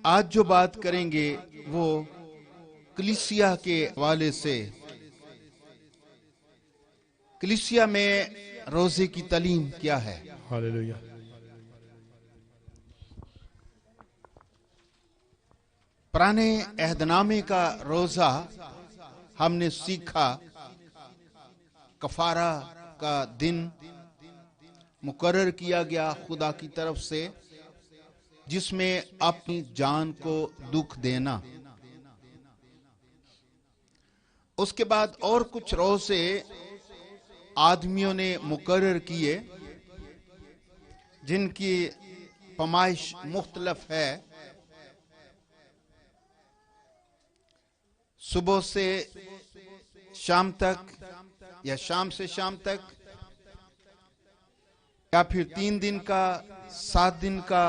آج جو بات کریں گے وہ کلیسیا کے حوالے سے، کلیسیا میں روزے کی تعلیم کیا ہے۔ ہاللویا۔ پرانے عہد نامے کا روزہ ہم نے سیکھا، کفارہ کا دن مقرر کیا گیا خدا کی طرف سے، جس میں اپنی جان کو دکھ دینا۔ اس کے بعد اور کچھ روزے آدمیوں نے مقرر کیے جن کی پیمائش مختلف ہے۔ صبح سے شام تک یا شام سے شام تک، یا پھر 3 دن کا، 7 دن کا،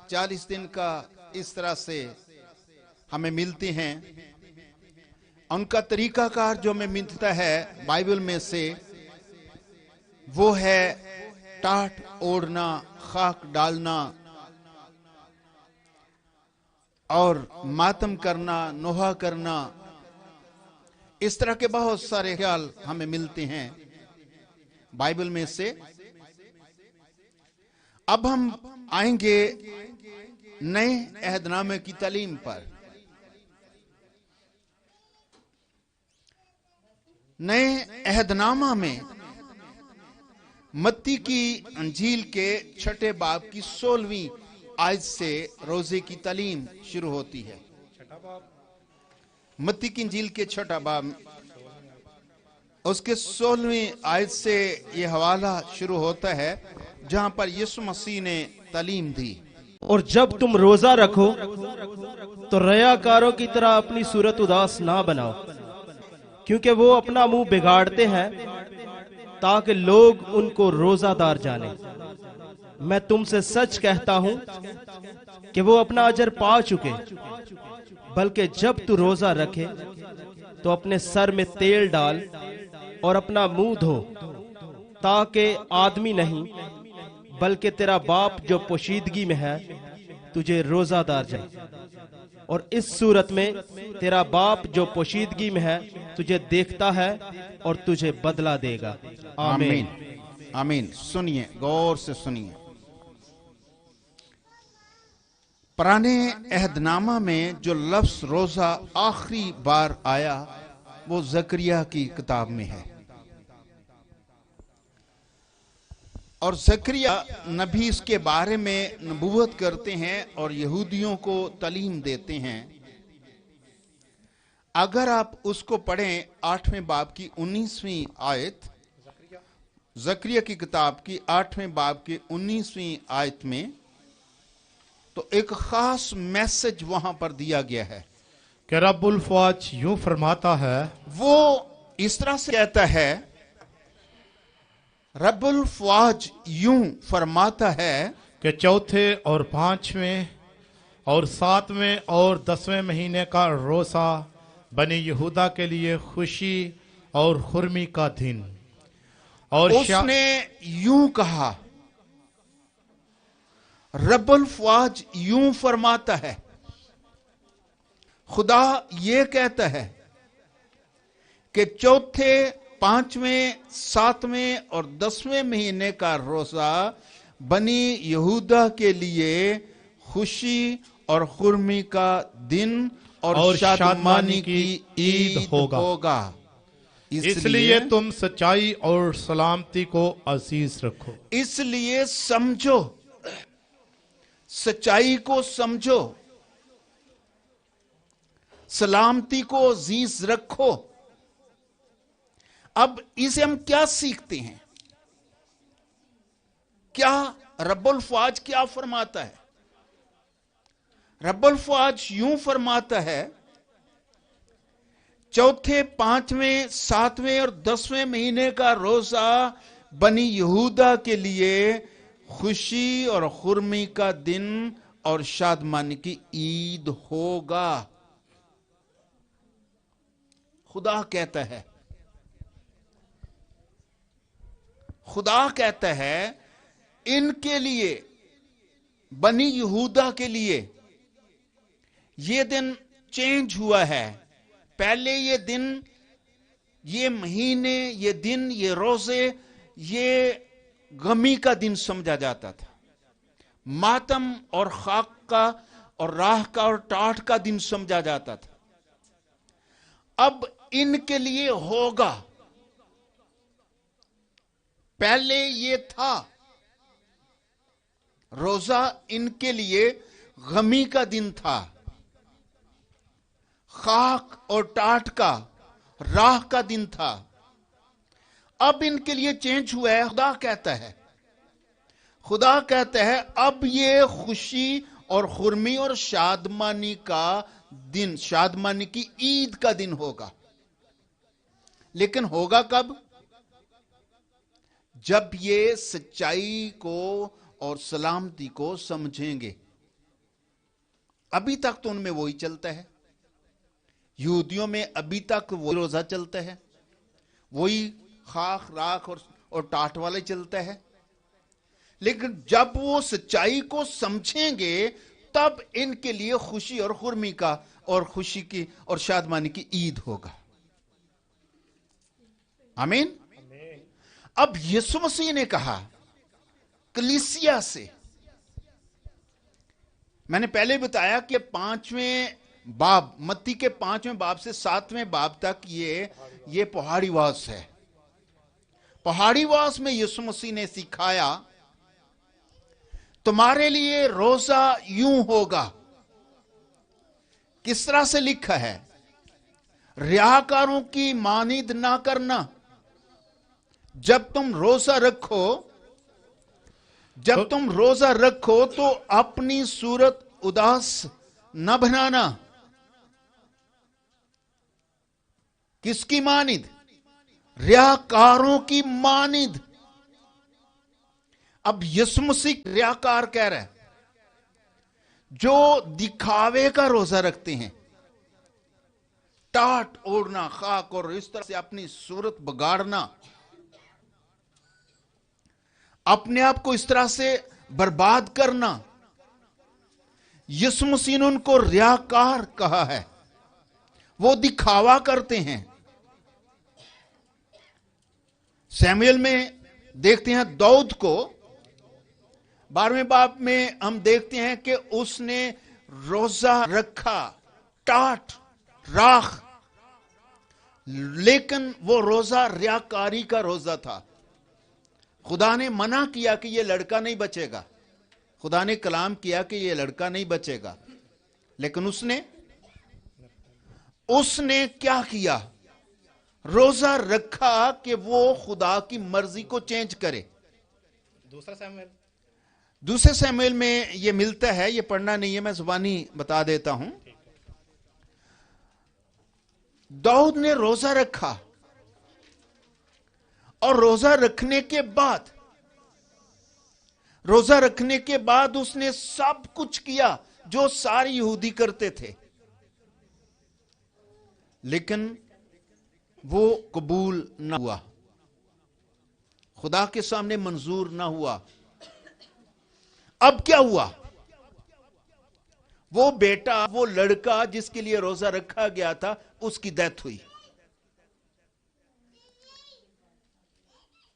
40 دن کا، اس طرح سے ہمیں ملتے ہیں۔ ان کا طریقہ کار جو ہمیں ملتا ہے بائبل میں سے، وہ ہے ٹاٹ اوڑھنا، خاک ڈالنا اور ماتم کرنا، نوحہ کرنا۔ اس طرح کے بہت سارے خیال ہمیں ملتے ہیں بائبل میں سے۔ اب ہم آئیں گے نئے عہد نامے کی تعلیم پر۔ نئے عہد نامہ میں متی کی انجیل کے 6 باب کی 16ویں آیت سے روزے کی تعلیم شروع ہوتی ہے۔ متی کی انجیل کے 6 باب اس کے 16ویں آیت سے یہ حوالہ شروع ہوتا ہے، جہاں پر یسوع مسیح نے تعلیم دی۔ اور جب تم روزہ رکھو تو ریاکاروں کی طرح اپنی صورت اداس نہ بناؤ، کیونکہ وہ اپنا منہ بگاڑتے ہیں تاکہ لوگ ان کو روزہ دار جانیں۔ میں تم سے سچ کہتا ہوں کہ وہ اپنا اجر پا چکے۔ بلکہ جب تو روزہ رکھے تو اپنے سر میں تیل ڈال اور اپنا منہ دھو، تاکہ آدمی نہیں بلکہ تیرا باپ جو پوشیدگی میں ہے تجھے روزہ دار جائے، اور اس صورت میں تیرا باپ جو پوشیدگی میں ہے تجھے دیکھتا ہے اور تجھے بدلہ دے گا۔ آمین۔ آمین۔ سنیے، غور سے سنیے۔ پرانے عہد نامہ میں جو لفظ روزہ آخری بار آیا وہ زکریا کی کتاب میں ہے، اور زکریا نبی اس کے بارے میں نبوت کرتے ہیں اور یہودیوں کو تعلیم دیتے ہیں۔ اگر آپ اس کو پڑھیں 8ویں باب کی 19ویں آیت، زکریا کی کتاب کی 8ویں باب کی 19ویں آیت میں، تو ایک خاص میسج وہاں پر دیا گیا ہے کہ رب الفواج یوں فرماتا ہے۔ وہ اس طرح سے کہتا ہے، رب الفواج یوں فرماتا ہے کہ چوتھے اور 5ویں اور 7ویں اور 10ویں مہینے کا روزہ بنی یہودا کے لیے خوشی اور خرمی کا دن، اور اس نے یوں کہا، رب الفواج یوں فرماتا ہے۔ خدا یہ کہتا ہے کہ چوتھے، 5ویں، 7ویں اور 10ویں مہینے کا روزہ بنی یہودا کے لیے خوشی اور خرمی کا دن اور شادمانی کی عید ہوگا۔ اس لیے تم سچائی اور سلامتی کو عزیز رکھو۔ اس لیے سمجھو، سچائی کو سمجھو، سلامتی کو عزیز رکھو۔ اب اسے ہم کیا سیکھتے ہیں؟ کیا رب الفواج کیا فرماتا ہے؟ رب الفواج یوں فرماتا ہے، چوتھے، 5ویں، 7ویں اور 10ویں مہینے کا روزہ بنی یہودا کے لیے خوشی اور خرمی کا دن اور شادمانی کی عید ہوگا۔ خدا کہتا ہے، خدا کہتا ہے ان کے لیے، بنی یہودا کے لیے یہ دن چینج ہوا ہے. پہلے یہ دن، یہ مہینے، یہ دن، یہ روزے، یہ غمی کا دن سمجھا جاتا تھا، ماتم اور خاک کا اور راہ کا اور ٹاٹ کا دن سمجھا جاتا تھا. اب ان کے لیے ہوگا. پہلے یہ تھا روزہ ان کے لیے غمی کا دن تھا، خاک اور ٹاٹ کا، راہ کا دن تھا. اب ان کے لیے چینج ہوا ہے. خدا کہتا ہے اب یہ خوشی اور خرمی اور شادمانی کا دن، شادمانی کی عید کا دن ہوگا. لیکن ہوگا کب؟ جب یہ سچائی کو اور سلامتی کو سمجھیں گے. ابھی تک تو ان میں وہی چلتا ہے. یہودیوں میں ابھی تک وہی روزہ چلتا ہے، وہی خاک راکھ اور ٹاٹ والے چلتا ہے. لیکن جب وہ سچائی کو سمجھیں گے تب ان کے لیے خوشی اور خرمی کا اور خوشی کی اور شادمانی کی عید ہوگا. آمین. اب یسوع مسیح نے کہا کلیسیا سے، میں نے پہلے بتایا کہ 5ویں باب، متی کے 5ویں باب سے 7ویں باب تک یہ پہاڑی واز ہے. پہاڑی واز میں یسوع مسیح نے سکھایا تمہارے لیے روزہ یوں ہوگا. کس طرح سے لکھا ہے؟ ریاکاروں کی مانند نہ کرنا. جب تم روزہ رکھو تو اپنی صورت اداس نہ بنانا. کس کی مانند؟ ریاکاروں کی مانند. اب یسوع مسیح ریاکار کہہ رہا ہے جو دکھاوے کا روزہ رکھتے ہیں، ٹاٹ اوڑھنا، خاک اور اس طرح سے اپنی صورت بگاڑنا، اپنے آپ کو اس طرح سے برباد کرنا. یسوع مسیح نے ان کو ریاکار کہا ہے. وہ دکھاوا کرتے ہیں. سیموئیل میں دیکھتے ہیں داؤد کو، 12ویں باب میں ہم دیکھتے ہیں کہ اس نے روزہ رکھا، ٹاٹ راکھ، لیکن وہ روزہ ریاکاری کا روزہ تھا. خدا نے منع کیا کہ یہ لڑکا نہیں بچے گا. خدا نے کلام کیا کہ یہ لڑکا نہیں بچے گا، لیکن اس نے کیا کیا؟ روزہ رکھا کہ وہ خدا کی مرضی کو چینج کرے. دوسرے سیموئیل میں یہ ملتا ہے، یہ پڑھنا نہیں ہے، میں زبانی بتا دیتا ہوں. داؤد نے روزہ رکھا اور روزہ رکھنے کے بعد اس نے سب کچھ کیا جو سارے یہودی کرتے تھے، لیکن وہ قبول نہ ہوا، خدا کے سامنے منظور نہ ہوا. اب کیا ہوا؟ وہ بیٹا، وہ لڑکا جس کے لیے روزہ رکھا گیا تھا، اس کی ڈیتھ ہوئی.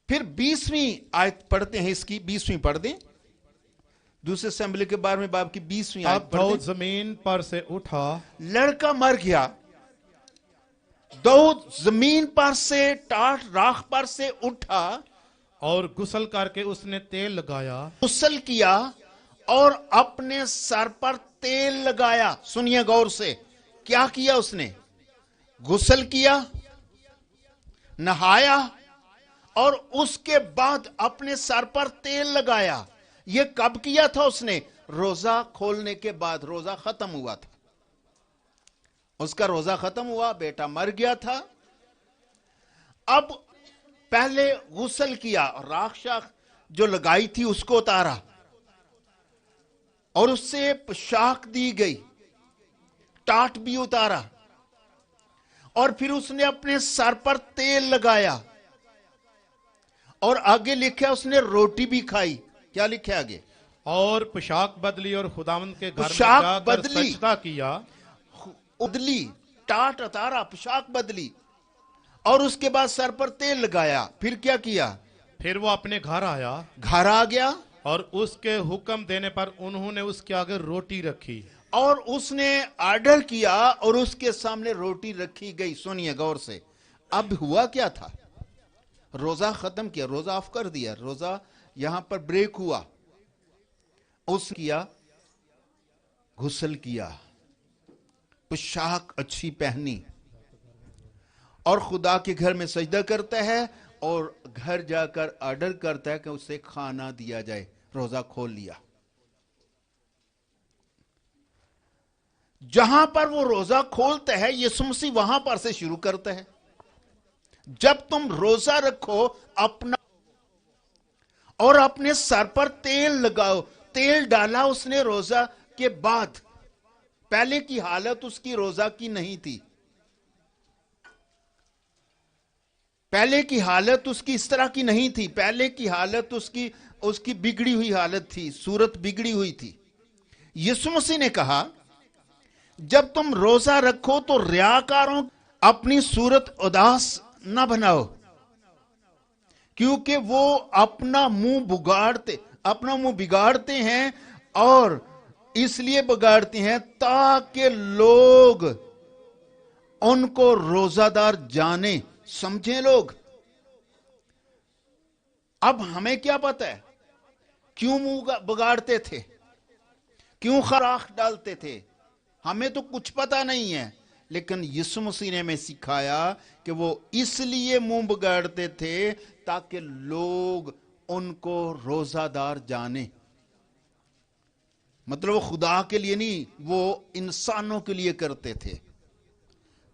پھر 20ویں آیت پڑھتے ہیں، اس کی 20ویں پڑھ دیں. دوسرے اسمبلی کے 12ویں باب کی 20ویں آیت اب پڑھ دیں. داؤد زمین پر سے اٹھا، لڑکا مر گیا. داؤد زمین پر سے، ٹاٹ راکھ پر سے اٹھا اور غسل کر کے اس نے تیل لگایا، غسل کیا اور اپنے سر پر تیل لگایا. سنیے غور سے، کیا کیا اس نے؟ غسل کیا، نہایا اور اس کے بعد اپنے سر پر تیل لگایا. یہ کب کیا تھا اس نے؟ روزہ کھولنے کے بعد. روزہ ختم ہوا تھا، اس کا روزہ ختم ہوا، بیٹا مر گیا تھا. اب پہلے غسل کیا، راکھ شاخ جو لگائی تھی اس کو اتارا اور اس سے پوشاک دی گئی، ٹاٹ بھی اتارا، اور پھر اس نے اپنے سر پر تیل لگایا. اور آگے لکھا اس نے روٹی بھی کھائی. کیا لکھا آگے؟ और पोशाक बदली और खुदावंद के घर में पोशाक जाकर बदली। सजदा किया। उदली, टाट अतारा, पोशाक बदली, और उसके बाद सर पर तेल लगाया। फिर क्या किया? फिर वो अपने घर आया घर आ गया और उसके हुक्म देने पर उन्होंने उसके आगे रोटी रखी। और उसने ऑर्डर किया और उसके सामने रोटी रखी गई। सुनिए गौर से, अब हुआ क्या था? रोजा खत्म किया, रोजा ऑफ कर दिया, रोजा यहां पर ब्रेक हुआ। उस किया, गुस्ल किया, पोशाक अच्छी पहनी और खुदा के घर में सजदा करता है और घर जाकर ऑर्डर करता है कि उसे खाना दिया जाए। रोजा खोल लिया। जहां पर वो रोजा खोलता है, यीशु मसीह वहां पर से शुरू करता है। जब तुम रोजा रखो अपना और अपने सर पर तेल लगाओ। तेल डाला उसने रोजा के बाद। पहले की हालत उसकी रोजा की नहीं थी। पहले की हालत उसकी इस तरह की नहीं थी। पहले की हालत उसकी बिगड़ी हुई हालत थी, सूरत बिगड़ी हुई थी। यीशु मसीह ने कहा, जब तुम रोजा रखो तो रियाकारों अपनी सूरत उदास न बनाओ, क्योंकि वो अपना मुंह बिगाड़ते हैं और इसलिए बिगाड़ते हैं ताकि लोग उनको रोजादार जाने समझे लोग। अब हमें क्या पता है क्यों मुंह बिगाड़ते थे, क्यों खराख डालते थे? हमें तो कुछ पता नहीं है, लेकिन यीशु मसीह ने हमें सिखाया कि वो इसलिए मुंह बिगाड़ते थे ताकि लोग उनको रोजादार जाने। मतलब वो खुदा के लिए नहीं, वो इंसानों के लिए करते थे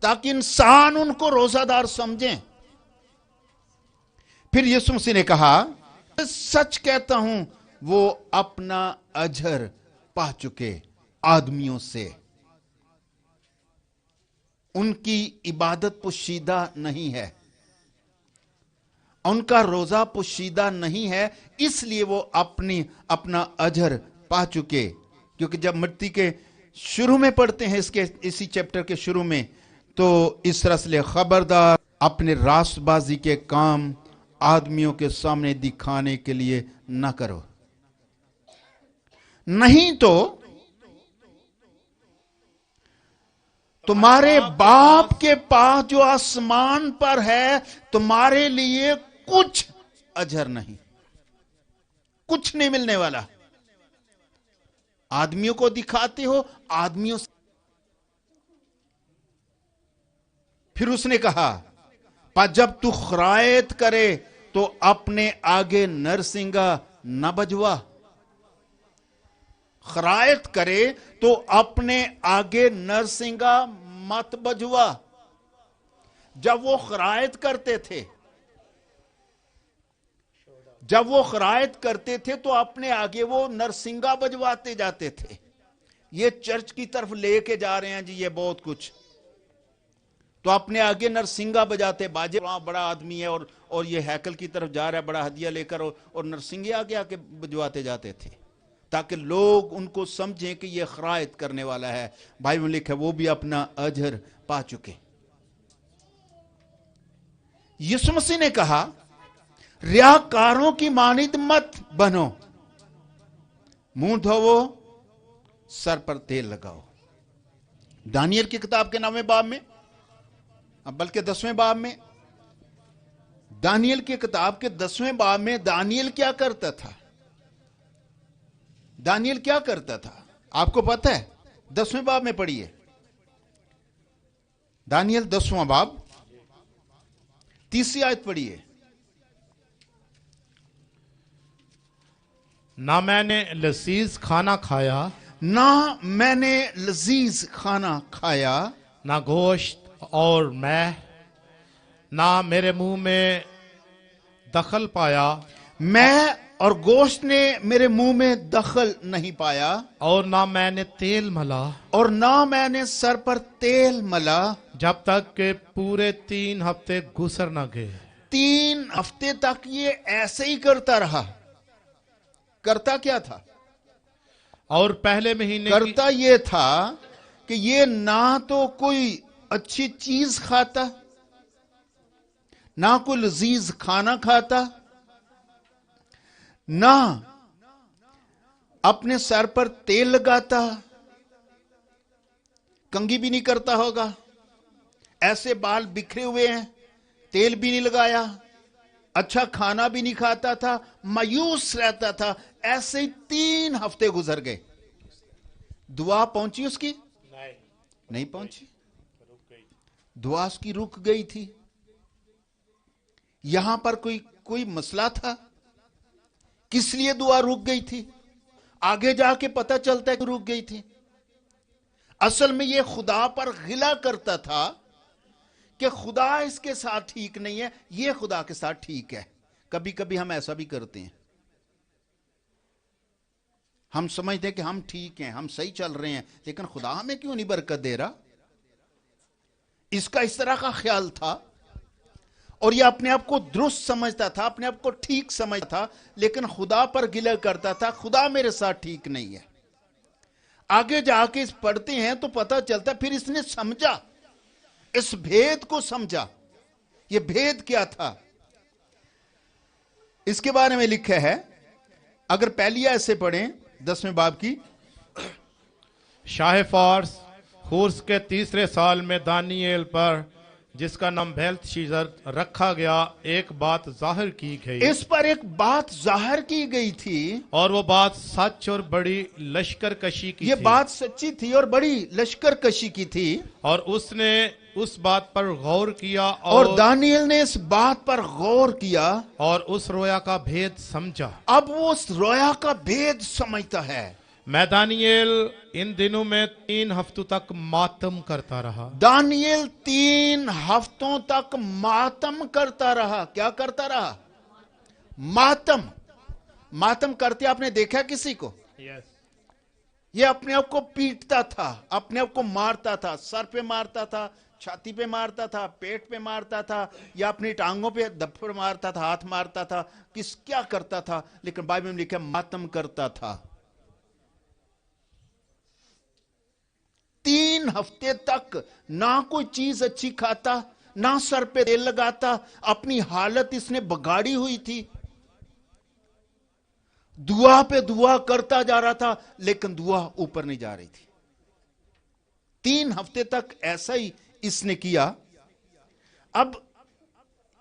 ताकि इंसान उनको रोजादार समझें। फिर यीशु मसीह ने कहा, सच कहता हूं वो अपना अजर पा चुके आदमियों से। उनकी इबादत पोशीदा नहीं है, उनका रोजा पोशीदा नहीं है, इसलिए वो अपना अजर पा चुके। क्योंकि जब मत्ती के शुरू में पढ़ते हैं, इसी चैप्टर के शुरू में, तो इस तरह से खबरदार अपने रास्तबाजी के काम आदमियों के सामने दिखाने के लिए न करो, नहीं तो तुम्हारे बाप के पास जो आसमान पर है तुम्हारे लिए कुछ अजर नहीं, कुछ नहीं मिलने वाला। आदमियों को दिखाते हो, आदमियों से। फिर उसने कहा, पर जब तू खरायत करे तो अपने आगे नरसिंगा न बजवा। खरायत करे तो अपने आगे नरसिंगा मत बजवा। जब वो खरायत करते थे तो अपने आगे वो नरसिंगा बजवाते जाते थे। ये चर्च की तरफ लेके जा रहे हैं जी, ये बहुत कुछ, तो अपने आगे नरसिंगा बजाते, बाजे, वहां बड़ा आदमी है और ये हैकल की तरफ जा रहा है बड़ा हदिया लेकर, और नरसिंगे आगे आके बजवाते जाते थे ताकि लोग उनको समझें कि ये खरायत करने वाला है। भाई में लिखा, वो भी अपना अजर पा चुके। यीशु मसीह ने कहा, रियाकारों की मानिद मत बनो, मुंह धोवो, सर पर तेल लगाओ। दानियल की किताब के 9वें बाब में, बल्कि 10वें बाब में, दानियल की किताब के 10वें बाब में दानियल क्या करता था? दानियल क्या करता था आपको पता है? 10वें बाब में पढ़िए, दानियल 10वां बाब 30वीं आयत पढ़िए। ना मैंने लजीज खाना खाया, ना मैंने लजीज खाना खाया, ना गोश्त और ना मेरे मुंह में दखल पाया, मैं और गोश्त ने मेरे मुंह में दखल नहीं पाया, और ना मैंने तेल मला, और ना मैंने सर पर तेल मला, जब तक के पूरे 3 हफ्ते गुजर न गए। 3 हफ्ते तक ये ऐसे ही करता रहा। करता क्या था? اور پہلے مہینے کی کرتا یہ تھا کہ یہ نہ تو کوئی اچھی چیز کھاتا، نہ کوئی لذیذ کھانا کھاتا، نہ اپنے سر پر تیل لگاتا، کنگھی بھی نہیں کرتا ہوگا، ایسے بال بکھرے ہوئے ہیں، تیل بھی نہیں لگایا، اچھا کھانا بھی نہیں کھاتا تھا، مایوس رہتا تھا. ایسے ہی 3 ہفتے گزر گئے. دعا پہنچی اس کی؟ نہیں پہنچی. دعا اس کی رک گئی تھی. یہاں پر کوئی مسئلہ تھا؟ کس لیے دعا رک گئی تھی؟ آگے جا کے پتہ چلتا ہے کہ رک گئی تھی. اصل میں یہ خدا پر غلہ کرتا تھا کہ خدا اس کے ساتھ ٹھیک نہیں ہے، یہ خدا کے ساتھ ٹھیک ہے. کبھی کبھی ہم ایسا بھی کرتے ہیں. ہم سمجھتے ہیں کہ ہم ٹھیک ہیں، ہم صحیح چل رہے ہیں، لیکن خدا ہمیں کیوں نہیں برکت دے رہا؟ اس کا اس طرح کا خیال تھا، اور یہ اپنے آپ کو درست سمجھتا تھا، اپنے آپ کو ٹھیک سمجھتا تھا، لیکن خدا پر گلہ کرتا تھا، خدا میرے ساتھ ٹھیک نہیں ہے. آگے جا کے اس پڑھتے ہیں تو پتہ چلتا، پھر اس نے سمجھا، اس بھید کو سمجھا. یہ بھید کیا تھا؟ اس کے بارے میں لکھا ہے، اگر پہلی آیت سے پڑھیں 10ویں باب کی. شاہ فارس خورس کے 3 سال میں دانییل پر، جس کا نام بیلت شیزر رکھا گیا، ایک بات ظاہر کی گئی. اس پر ایک بات ظاہر کی گئی تھی، اور وہ بات سچ اور بڑی لشکر کشی کی یہ تھی. بات سچی تھی اور بڑی لشکر کشی کی تھی. اور اس نے اس بات پر غور کیا اور دانیل نے اس بات پر غور کیا، اور اس رویا کا بھید سمجھا. اب وہ اس رویا کا بھید سمجھتا ہے. میں دانییل ان دنوں میں 3 ہفتوں تک ماتم کرتا رہا. دانیل 3 ہفتوں تک ماتم کرتا رہا. کیا کرتا رہا؟ ماتم. ماتم کرتے آپ نے دیکھا کسی کو؟ یہ اپنے آپ کو پیٹتا تھا، اپنے آپ کو مارتا تھا، سر پہ مارتا تھا، چھاتی پہ مارتا تھا، پیٹ پہ مارتا تھا، یا اپنی ٹانگوں پہ دھپڑ مارتا تھا، ہاتھ مارتا تھا. کیا کرتا تھا؟ لیکن بائبل میں لکھا ہے ماتم کرتا تھا. 3 ہفتے تک نہ کوئی چیز اچھی کھاتا، نہ سر پہ تیل لگاتا. اپنی حالت اس نے بگاڑی ہوئی تھی. دعا پہ دعا کرتا جا رہا تھا، لیکن دعا اوپر نہیں جا رہی تھی. 3 ہفتے تک ایسا ہی اس نے کیا. اب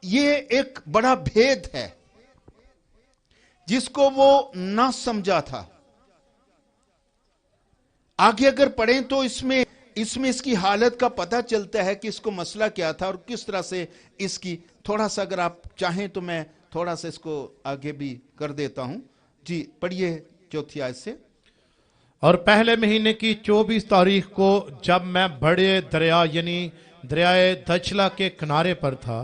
یہ ایک بڑا بھید ہے جس کو وہ نہ سمجھا تھا. آگے اگر پڑھیں تو اس میں اس کی حالت کا پتہ چلتا ہے کہ اس کو مسئلہ کیا تھا اور کس طرح سے اس کی. تھوڑا سا اگر آپ چاہیں تو میں تھوڑا سا اس کو آگے بھی کر دیتا ہوں. جی پڑھیے 4 آیت سے. اور پہلے مہینے کی 24 تاریخ کو جب میں بڑے دریا یعنی دریائے دجلہ کے کنارے پر تھا،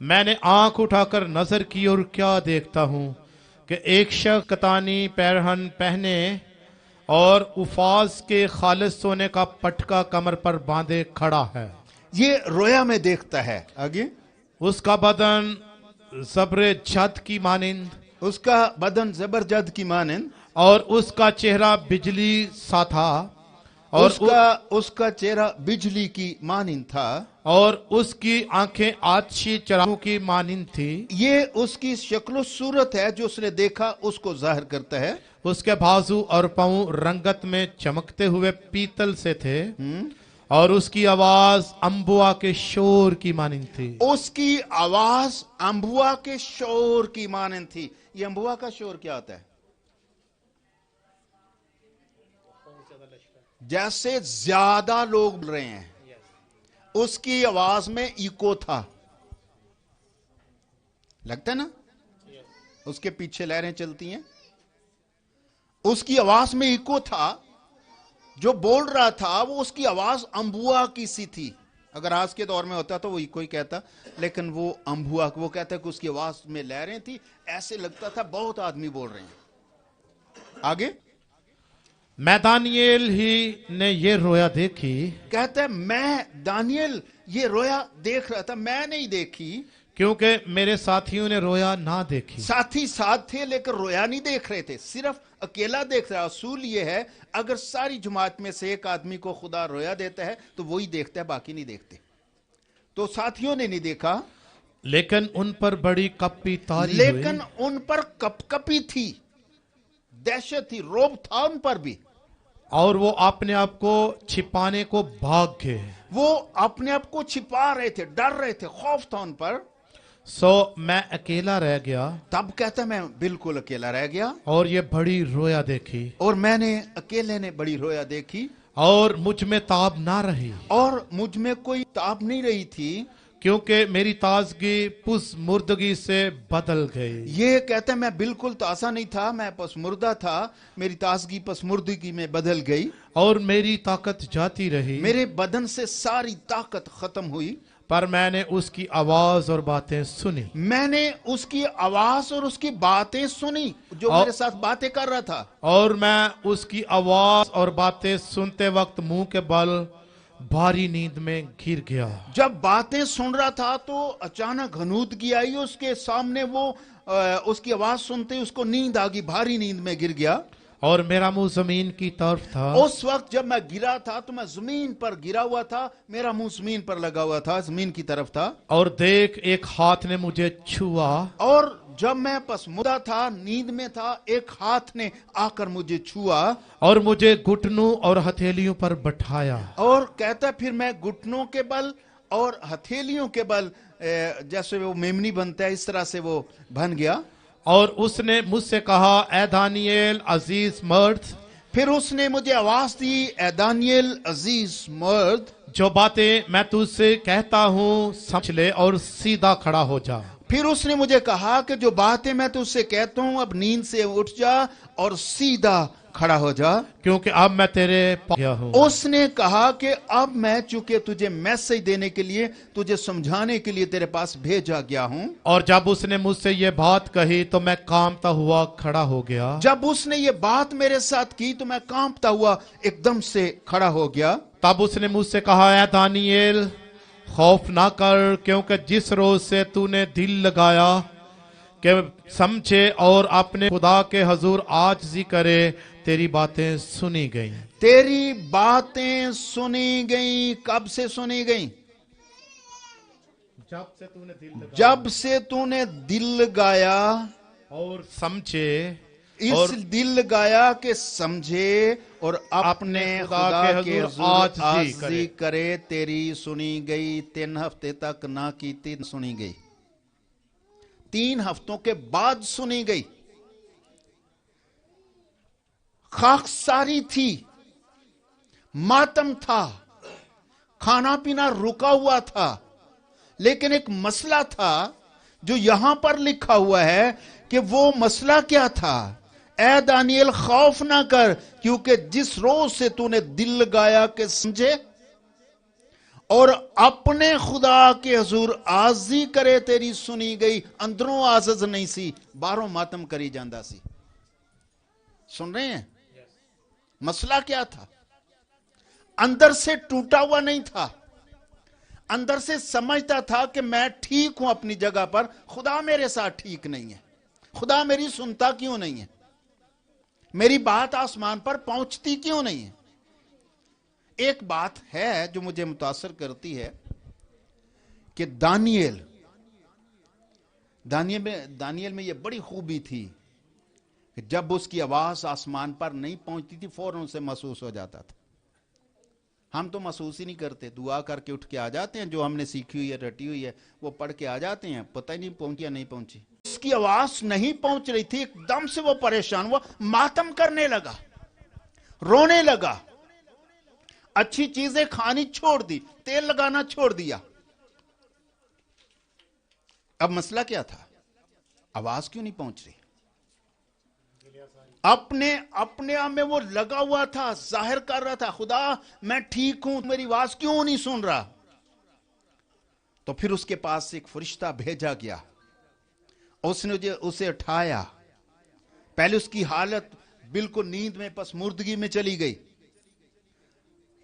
میں نے آنکھ اٹھا کر نظر کی اور کیا دیکھتا ہوں کہ ایک شخص کتانی پیرہن پہنے اور افاظ کے خالص سونے کا پٹکا کمر پر باندھے کھڑا ہے. یہ رویا میں دیکھتا ہے. آگے اس کا بدن زبر جد کی مانند، اس کا بدن زبرجد کی مانند، اور اس کا چہرہ بجلی سا تھا، اور اس کا چہرہ بجلی کی مانند تھا، اور اس کی آنکھیں آتشی چراغوں کی مانند تھی. یہ اس کی شکل و صورت ہے جو اس نے دیکھا، اس کو ظاہر کرتا ہے. اس کے بازو اور پاؤں رنگت میں چمکتے ہوئے پیتل سے تھے، اور اس کی آواز انبوا کے شور کی مانند تھی. اس کی آواز انبوا کے شور کی مانند تھی. یہ انبوا کا شور کیا ہوتا ہے؟ جیسے زیادہ لوگ بول رہے ہیں. اس کی آواز میں ایکو تھا. لگتا ہے نا اس کے پیچھے لہریں چلتی ہیں. اس کی آواز میں ایکو تھا. جو بول رہا تھا وہ اس کی آواز انبوا کی سی تھی. اگر آج کے دور میں ہوتا تو وہ ایکو ہی کہتا، لیکن وہ انبوا، وہ کہتا ہے کہ اس کی آواز میں لہریں تھی. ایسے لگتا تھا بہت آدمی بول رہے ہیں. آگے میں دانییل ہی نے یہ رویا دیکھی. کہتا ہے میں دانیل یہ رویا دیکھ رہا تھا، میں نہیں دیکھی. क्योंकि मेरे साथियों ने रोया ना देखी। साथी साथ थे लेकिन रोया नहीं देख रहे थे, सिर्फ अकेला देख रहा। असूल ये है अगर सारी जमात में से एक आदमी को खुदा रोया देता है तो वही देखता है, बाकी नहीं देखते। तो साथियों ने नहीं देखा, लेकिन उन पर बड़ी कपी तारी लेकिन हुई उन पर कपकपी थी, दहशत थी, रोब था उन पर भी। और वो अपने आप को छिपाने को भाग गए। वो अपने आप को छिपा रहे थे, डर रहे थे, खौफ था उन पर। सो मैं अकेला रह गया तब कहता मैं बिल्कुल अकेला रह गया और ये बड़ी रोया देखी, और मैंने अकेले ने बड़ी रोया देखी और मुझ में ताब ना रही, और मुझ में कोई ताब नहीं रही थी, क्योंकि मेरी ताजगी पुस मुर्दगी से बदल गई। ये कहता है मैं बिल्कुल ताज़ा नहीं था, मैं पसमुर्दा था, मेरी ताजगी पसमुर्दगी में बदल गई और मेरी ताकत जाती रही, मेरे बदन से सारी ताकत खत्म हुई। पर मैंने उसकी आवाज और बातें सुनी। मैंने उसकी आवाज और उसकी बातें सुनी, जो और- मेरे साथ बातें कर रहा था। और मैं उसकी आवाज और बातें सुनते वक्त मुंह के बल भारी नींद में गिर गया। जब बातें सुन रहा था तो अचानक घनूदगी आई उसके सामने, वो उसकी आवाज सुनते ही उसको नींद आ गई, भारी नींद में गिर गया। और मेरा मुंह जमीन की तरफ था। उस वक्त जब मैं गिरा था तो मैं जमीन पर गिरा हुआ था, मेरा मुंह जमीन पर लगा हुआ था, जमीन की तरफ था। और देख एक हाथ ने मुझे छुआ और जब मैं पसमुदा था, नींद में था, एक हाथ ने आकर मुझे छुआ और मुझे घुटनों और हथेलियों पर बैठाया। और कहता फिर मैं घुटनों के बल और हथेलियों के बल जैसे वो मेमनी बनता है इस तरह से वो बन गया। और उसने मुझसे कहा, ए दानियेल अजीज मर्द, फिर उसने मुझे आवाज दी, ए दानियेल अजीज मर्द, जो बातें मैं तुझसे कहता हूँ समझ ले और सीधा खड़ा हो जा। फिर उसने मुझे कहा कि जो बातें मैं तुझसे कहता हूं अब नींद से उठ जा और सीधा खड़ा हो जा, क्योंकि अब मैं तेरे पास गया हूँ। उसने कहा कि अब मैं चूंकि तुझे मैसेज देने के लिए, तुझे समझाने के लिए तेरे पास भेजा गया हूं। और जब उसने मुझसे ये बात कही तो मैं कांपता हुआ खड़ा हो गया। जब उसने ये बात मेरे साथ की तो मैं कांपता हुआ एकदम से खड़ा हो गया। तब उसने मुझसे कहा, ए दानियेल खौफ ना कर, क्योंकि जिस रोज से तूने दिल लगाया कि समझे और अपने खुदा के हजूर आजिज़ी करे, तेरी बातें सुनी गई। तेरी बातें सुनी गई। कब से सुनी गई? जब से तूने दिल लगाया जब से तूने दिल लगाया और समझे इस और दिल लगाया कि समझे और अपने खुदा के हुजूर आजिज़ी करे, तेरी सुनी गई। 3 हफ्ते तक ना की, 3 सुनी गई, 3 हफ्तों के बाद सुनी गई। खाकसारी थी, मातम था, खाना पीना रुका हुआ था, लेकिन एक मसला था जो यहां पर लिखा हुआ है कि वो मसला क्या था? ए दानियल खौफ ना कर, क्योंकि जिस रोज से तूने दिल लगाया कि समझे और अपने खुदा के हुजूर आजी करे, तेरी सुनी गई। अंदरों आजज नहीं सी, बाहरों मातम करी जांदा सी। सुन रहे हैं? मसला क्या था? अंदर से टूटा हुआ नहीं था, अंदर से समझता था कि मैं ठीक हूं अपनी जगह पर, खुदा मेरे साथ ठीक नहीं है, खुदा मेरी सुनता क्यों नहीं है, मेरी बात आसमान पर पहुंचती क्यों नहीं है। एक बात है जो मुझे मुतासर करती है कि दानियल में यह बड़ी खूबी थी कि जब उसकी आवाज आसमान पर नहीं पहुंचती थी फौरन उसे महसूस हो जाता था। हम तो महसूस ही नहीं करते, दुआ करके उठ के आ जाते हैं, जो हमने सीखी हुई है, रटी हुई है, वो पढ़ के आ जाते हैं, पता ही नहीं पहुंची या नहीं पहुंची। उसकी आवाज नहीं पहुंच रही थी, एकदम से वो परेशान हुआ, मातम करने लगा, रोने लगा, अच्छी चीजें खानी छोड़ दी, तेल लगाना छोड़ दिया। अब मसला क्या था? आवाज क्यों नहीं पहुंच रही? अपने आप में वो लगा हुआ था, जाहिर कर रहा था, खुदा मैं ठीक हूं, मेरी आवाज क्यों नहीं सुन रहा? तो फिर उसके पास एक फरिश्ता भेजा गया, उसने उसे उठाया। पहले उसकी हालत बिल्कुल नींद में पसमुर्दगी में चली गई,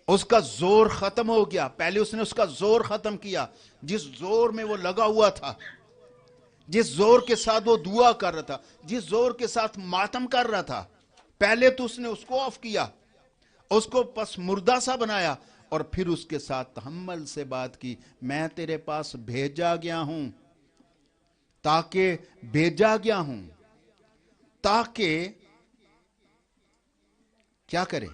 उसका जोर खत्म हो गया। पहले उसने उसका जोर खत्म किया, जिस जोर में वो लगा हुआ था जिस जोर के साथ वो दुआ कर रहा था, जिस जोर के साथ मातम कर रहा था, पहले तो उसने उसको ऑफ किया, उसको पस मुर्दा सा बनाया, और फिर उसके साथ तहम्मुल से बात की, मैं तेरे पास भेजा गया हूं ताकि क्या करे,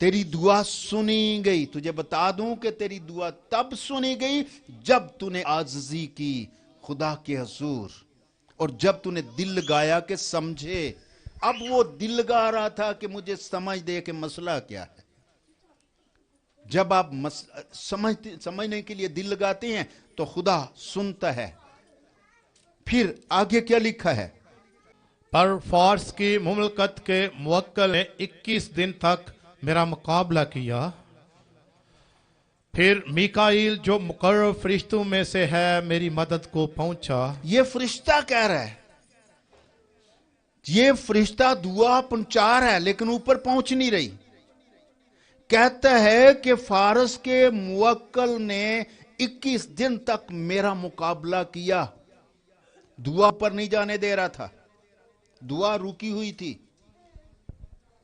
तेरी दुआ सुनी गई। तुझे बता दूं कि तेरी दुआ तब सुनी गई जब तूने आजिज़ी की खुदा के हुजूर, और जब तूने दिल लगाया कि समझे। अब वो दिल लगा रहा था कि मुझे समझ दे कि मसला क्या है। जब आप समझने के लिए दिल लगाते हैं तो खुदा सुनता है। फिर आगे क्या लिखा है? पर फारस की मुमलकत के मुवक्किल ने 21 दिन तक मेरा मुकाबला किया। फिर मीकाईल जो मुकर्रर फरिश्तों में से है मेरी मदद को पहुंचा। ये फरिश्ता कह रहा है, ये फरिश्ता दुआ पहुंचा रहा है लेकिन ऊपर पहुंच नहीं रही। कहता है कि फारस के मुवक्किल ने 21 दिन तक मेरा मुकाबला किया, दुआ पर नहीं जाने दे रहा था, दुआ रुकी हुई थी।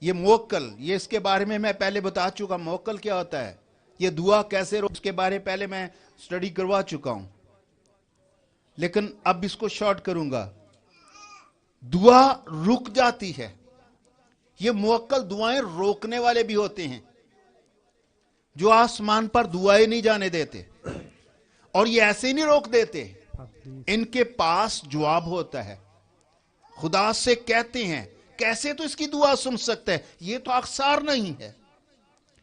ये मुवक्किल, ये इसके बारे में मैं पहले बता चुका, मुवक्किल क्या होता है, ये दुआ कैसे उसके बारे में पहले मैं स्टडी करवा चुका हूं, लेकिन अब इसको शॉर्ट करूंगा। दुआ रुक जाती है। ये मुवक्किल दुआएं रोकने वाले भी होते हैं, जो आसमान पर दुआएं नहीं जाने देते, और ये ऐसे ही नहीं रोक देते, इनके पास जवाब होता है। खुदा से कहते हैं कैसे तो इसकी दुआ सुन सकता है, ये तो अक्सार नहीं है,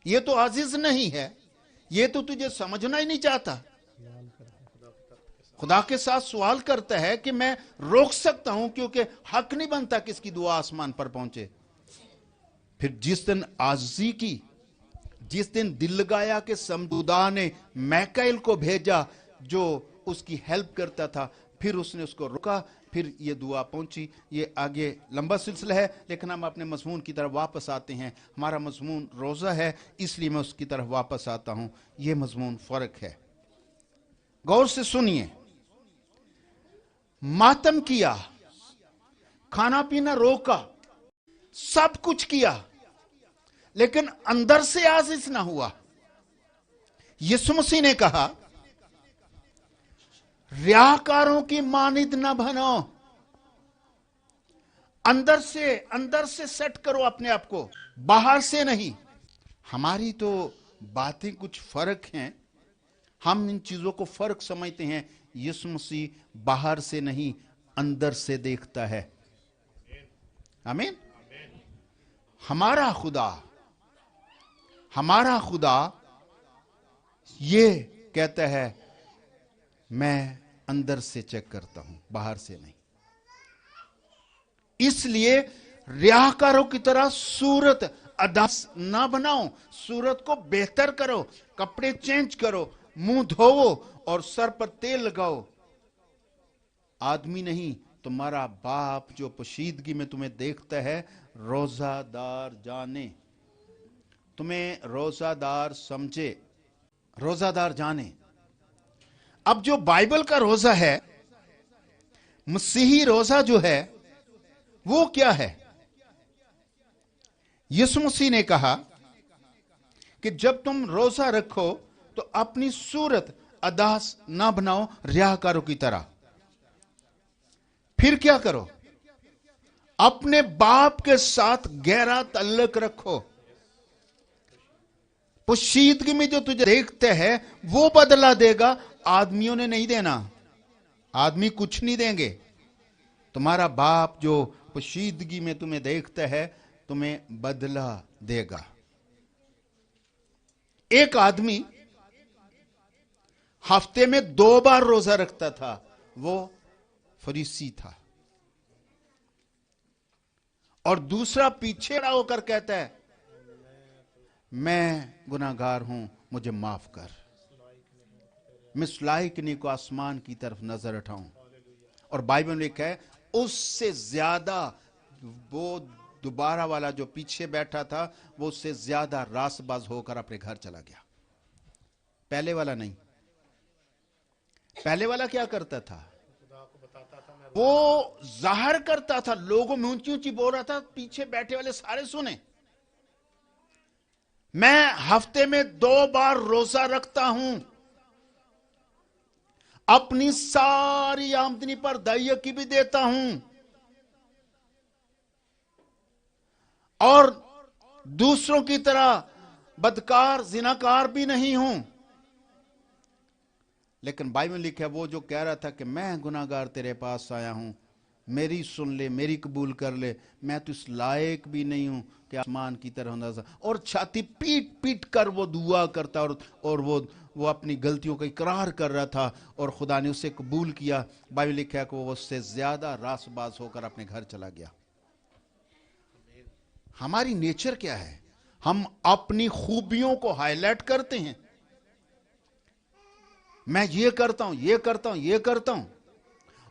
ये तो अजीज नहीं है, ये तो तुझे समझना ही नहीं चाहता। खुदा के साथ सवाल करता है कि मैं रोक सकता हूं क्योंकि हक नहीं बनता कि इसकी दुआ आसमान पर पहुंचे। फिर जिस दिन आजिज़ी की, जिस दिन दिल लगाया कि खुदा ने मीकाईल को भेजा जो उसकी हेल्प करता था, फिर उसने उसको रोका, फिर ये दुआ पहुंची। ये आगे लंबा सिलसिला है, लेकिन हम अपने मज़मून की तरफ वापस आते हैं। हमारा मज़मून रोज़ा है, इसलिए मैं उसकी तरफ वापस आता हूं। ये मज़मून फर्क है, गौर से सुनिए। मातम किया, खाना पीना रोका, सब कुछ किया, लेकिन अंदर से आजिज़ ना हुआ। यीशु मसीह ने कहा, रियाकारों की मानिद ना बनो, अंदर से सेट करो अपने आप को, बाहर से नहीं। हमारी तो बातें कुछ फर्क हैं, हम इन चीजों को फर्क समझते हैं। यीशु मसीह बाहर से नहीं, अंदर से देखता है। आमीन। हमारा खुदा ये कहता है, मैं अंदर से चेक करता हूं, बाहर से नहीं। इसलिए रियाकारों की तरह सूरत अदा ना बनाओ, सूरत को बेहतर करो, कपड़े चेंज करो, मुंह धोवो और सर पर तेल लगाओ। आदमी नहीं, तुम्हारा बाप जो पोशीदगी में तुम्हें देखता है, रोजादार जाने, तुम्हें रोजादार समझे, रोजादार जाने। अब जो बाइबल का रोजा है, मसीही रोजा जो है, वो क्या है? यीशु मसीह ने कहा कि जब तुम रोजा रखो तो अपनी सूरत अदास ना बनाओ रियाकारों की तरह। फिर क्या करो? अपने बाप के साथ गहरा ताल्लुक रखो। पोशीदगी में जो तुझे देखते हैं वो बदला देगा, आदमियों ने नहीं देना। आदमी कुछ नहीं देंगे, तुम्हारा बाप जो पोशीदगी में तुम्हें देखता है तुम्हें बदला देगा। एक आदमी हफ्ते में 2 बार रोजा रखता था, वो फरीसी था। और दूसरा पीछे खड़ा होकर कहता है, मैं गुनाहगार हूं, मुझे माफ कर। मैं इस लायक नहीं को आसमान की तरफ नजर उठाऊं। और बाइबल में लिखा है, उससे ज्यादा वो दोबारा वाला जो पीछे बैठा था, वो उससे ज्यादा रासबाज होकर अपने घर चला गया, पहले वाला नहीं। पहले वाला क्या करता था? वो जाहिर करता था, लोगों में ऊंची ऊंची बोल रहा था, पीछे बैठे वाले सारे सुने। मैं हफ्ते में 2 बार रोजा रखता हूं, अपनी सारी आमदनी पर दहिया की भी देता हूं, और दूसरों की तरह बदकार जिनाकार भी नहीं हूं। लेकिन बाइबल में लिखा है, वो जो कह रहा था कि मैं गुनाहगार तेरे पास आया हूं, मेरी सुन ले, मेरी कबूल कर ले, मैं तो इस लायक भी नहीं हूं कि आसमान की तरह होना सा, और छाती पीट पीट कर वो दुआ करता, और वो अपनी गलतियों का इकरार कर रहा था, और खुदा ने उसे कबूल किया। बाइबल लिखा है कि वो उससे ज्यादा रासबाज होकर अपने घर चला गया। हमारी नेचर क्या है? हम अपनी खूबियों को हाईलाइट करते हैं, मैं ये करता हूं, ये करता हूं, ये करता हूं,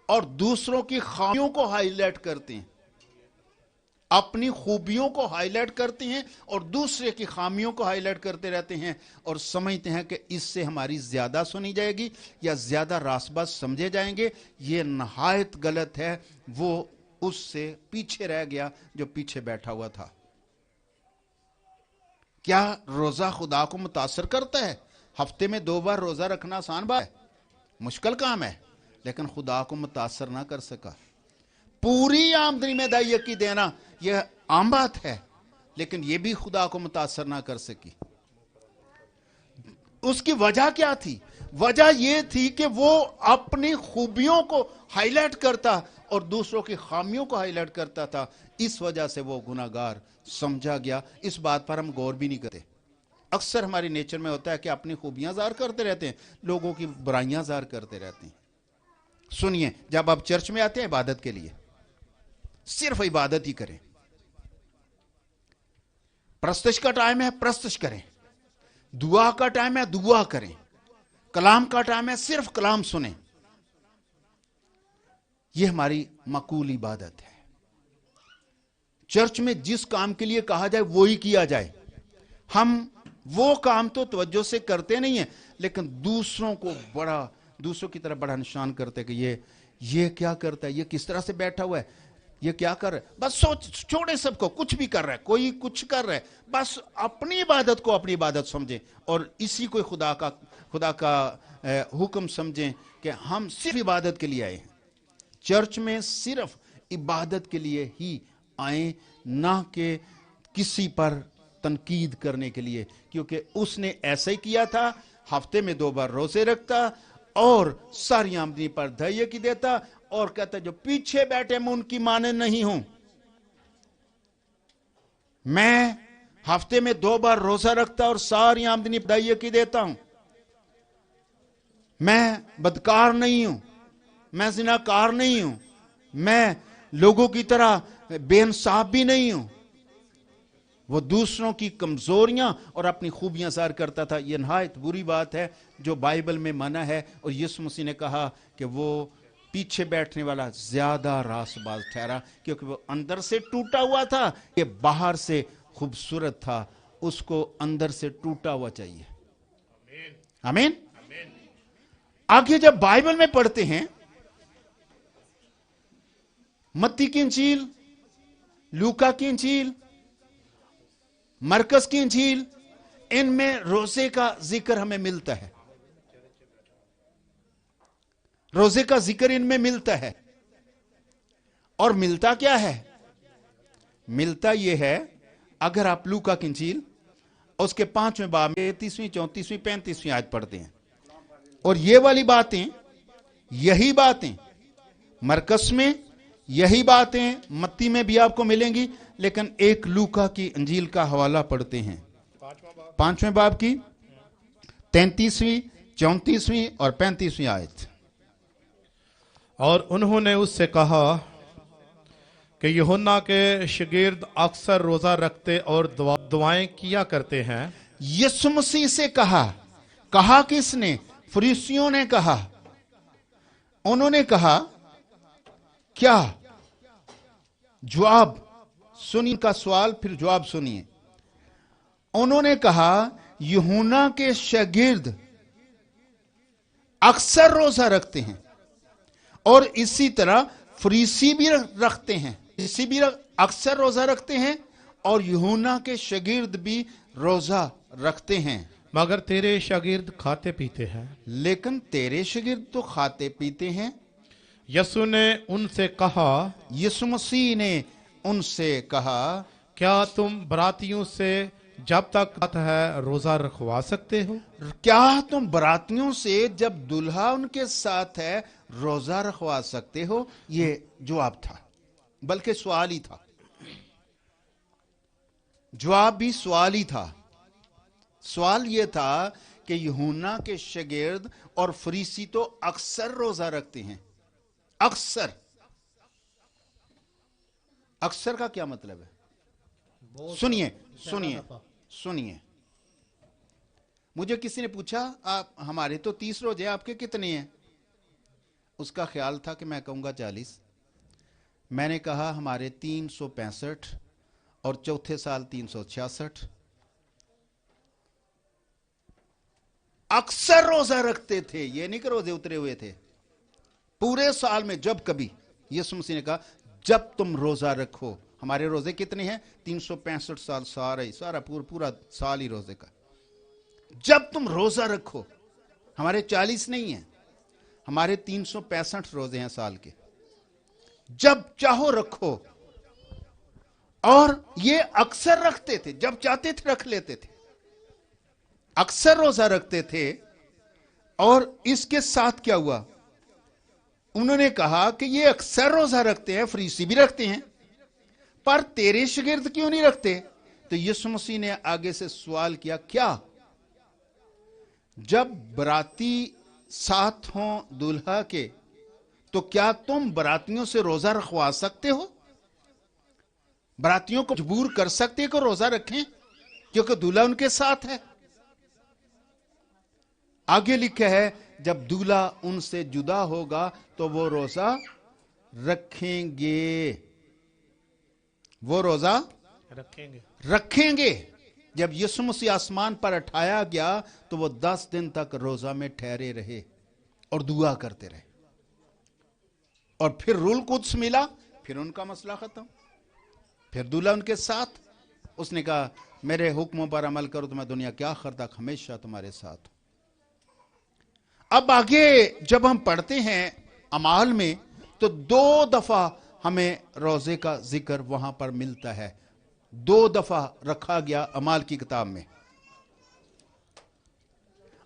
और दूसरों की खामियों को हाईलाइट करते हैं। अपनी खूबियों को हाईलाइट करते हैं और दूसरे की खामियों को हाईलाइट करते रहते हैं, और समझते हैं कि इससे हमारी ज्यादा सुनी जाएगी या ज्यादा रासबाज समझे जाएंगे। ये नहायत गलत है। वो उससे पीछे रह गया जो पीछे बैठा हुआ था। क्या रोजा खुदा को मुतासर करता है? हफ्ते में 2 बार रोजा रखना आसान बात है, मुश्किल काम है, लेकिन खुदा को मुतासर ना कर सका। पूरी आमदनी में दाई की देना यह आम बात है, लेकिन यह भी खुदा को मुतासर ना कर सकी। उसकी वजह क्या थी? वजह यह थी कि वो अपनी खूबियों को हाईलाइट करता और दूसरों की खामियों को हाईलाइट करता था। इस वजह से वो गुनाहगार समझा गया। इस बात पर हम गौर भी नहीं करते। अक्सर हमारी नेचर में होता है कि अपनी खूबियां ज़ाहिर करते रहते हैं, लोगों की बुराइयां ज़ाहिर करते रहते हैं। सुनिए, जब आप चर्च में आते हैं इबादत के लिए, सिर्फ इबादत ही करें। प्रस्तश का टाइम है, प्रस्तश करें। दुआ का टाइम है, दुआ करें। कलाम का टाइम है, सिर्फ कलाम सुने। यह हमारी मकबूल इबादत है। चर्च में जिस काम के लिए कहा जाए वो ही किया जाए। हम वो काम तो तवज्जो से करते नहीं है, लेकिन दूसरों की तरफ बड़ा निशान करते कि ये क्या करता है, ये किस तरह से बैठा हुआ है, ये क्या कर रहा है। बस सोच छोड़े सबको, कुछ भी कर रहा है, कोई कुछ कर रहा है, बस अपनी इबादत को अपनी इबादत समझें और इसी को खुदा का हुक्म समझें कि हम सिर्फ इबादत के लिए आए हैं। चर्च में सिर्फ इबादत के लिए ही आए, ना कि किसी पर तनकीद करने के लिए, क्योंकि उसने ऐसा ही किया था। हफ्ते में 2 बार रोजे रखता और सारी आमदनी पर दहिया की देता, और कहता जो पीछे बैठे मैं उनकी माने नहीं हूं। मैं हफ्ते में 2 बार रोजा रखता और सारी आमदनी दहिया की देता हूं। मैं बदकार नहीं हूं, मैं जिनाकार नहीं हूं, मैं लोगों की तरह बेइंसाफ भी नहीं हूं। वो दूसरों की कमजोरियां और अपनी खूबियां ज़ाहिर करता था। यह नहायत बुरी बात है जो बाइबल में मना है, और यीशु मसीह ने कहा कि वो पीछे बैठने वाला ज्यादा रासबाज ठहरा, क्योंकि वो अंदर से टूटा हुआ था, ये बाहर से खूबसूरत था। उसको अंदर से टूटा हुआ चाहिए। आमीन। आगे जब बाइबल में पढ़ते हैं, मत्ती की इंजील, लूका की इंजील, मरकस की इंजील, इनमें रोजे का जिक्र हमें मिलता है। रोजे का जिक्र इनमें मिलता है। और मिलता क्या है? मिलता यह है, अगर आप लूका की इंजील उसके 5वें बाब में 33वीं, 34वीं, 35वीं आयत पढ़ते हैं, और ये वाली बातें, यही बातें मरकस में, यही बातें मत्ती में भी आपको मिलेंगी, लेकिन एक लूका की इंजील का हवाला पढ़ते हैं। 5वें बाब की 33वीं, 34वीं और 35वीं आयत। और उन्होंने उससे कहा कि यूहन्ना के शागिर्द अक्सर रोजा रखते और दुआएं किया करते हैं। यीशु मसीह से कहा किसने? फरीसियों ने कहा। उन्होंने कहा क्या? जवाब सुनिए का सवाल, फिर जवाब सुनिए। उन्होंने कहा यूहन्ना के शागिर्द अक्सर रोजा रखते हैं, और इसी तरह फरीसी भी रखते हैं, इसी भी अक्सर रोजा रखते हैं, और यूहन्ना के शागिर्द भी रोजा रखते हैं। मगर तेरे शागिर्द खाते पीते हैं। लेकिन तेरे शागिर्द तो खाते पीते हैं। यसु ने उनसे कहा, यीशु मसीह ने उनसे कहा, क्या तुम बरातियों से जब तक रात है रोजा रखवा सकते हो? क्या तुम बरातियों से जब दुल्हा उनके साथ है रोजा रखवा सकते हो? ये जवाब था, बल्कि सवाल ही था, जवाब भी सवाल ही था। सवाल यह था कि यूहन्ना के शागिर्द और फरीसी तो अक्सर रोजा रखते हैं। अक्सर, अक्सर का क्या मतलब है? सुनिए सुनिए सुनिए, मुझे किसी ने पूछा, आप हमारे तो 30 रोजे, आपके कितने हैं? उसका ख्याल था कि मैं कहूंगा 40। मैंने कहा हमारे 365 और चौथे साल 366। अक्सर रोजा रखते थे, ये नहीं कि रोजे उतरे हुए थे। पूरे साल में जब कभी, यीशु मसीह ने कहा जब तुम रोजा रखो। हमारे रोजे कितने हैं? 365 साल, सारा पूरा साल ही रोजे का। जब तुम रोजा रखो, हमारे 40 नहीं है, हमारे 365 रोजे हैं साल के। जब चाहो रखो। और ये अक्सर रखते थे, जब चाहते थे रख लेते थे, अक्सर रोजा रखते थे। और इसके साथ क्या हुआ? उन्होंने कहा कि ये अक्सर रोजा रखते हैं, फरीसी भी रखते हैं, पर तेरे शागिर्द क्यों नहीं रखते? तो यीशु मसीह ने आगे से सवाल किया, क्या जब बराती साथ हों दुल्हा के, तो क्या तुम बरातियों से रोजा रखवा सकते हो? बरातियों को मजबूर कर सकते हो कि रोजा रखें, क्योंकि दूल्हा उनके साथ है। आगे लिखा है, जब दूल्हा उनसे जुदा होगा तो वो रोजा रखेंगे। वो रोजा रखेंगे। जब यीशु मसीह आसमान पर उठाया गया तो वो 10 दिन तक रोजा में ठहरे रहे और दुआ करते रहे। और फिर रूल कुद्स मिला, फिर उनका मसला खत्म, फिर दूल्हा उनके साथ। उसने कहा मेरे हुक्मों पर अमल करो तो मैं दुनिया के आखिर तक हमेशा तुम्हारे साथ हूं। अब आगे जब हम पढ़ते हैं अमाल में, तो 2 दफा हमें रोजे का जिक्र वहां पर मिलता है। 2 दफा रखा गया अमाल की किताब में।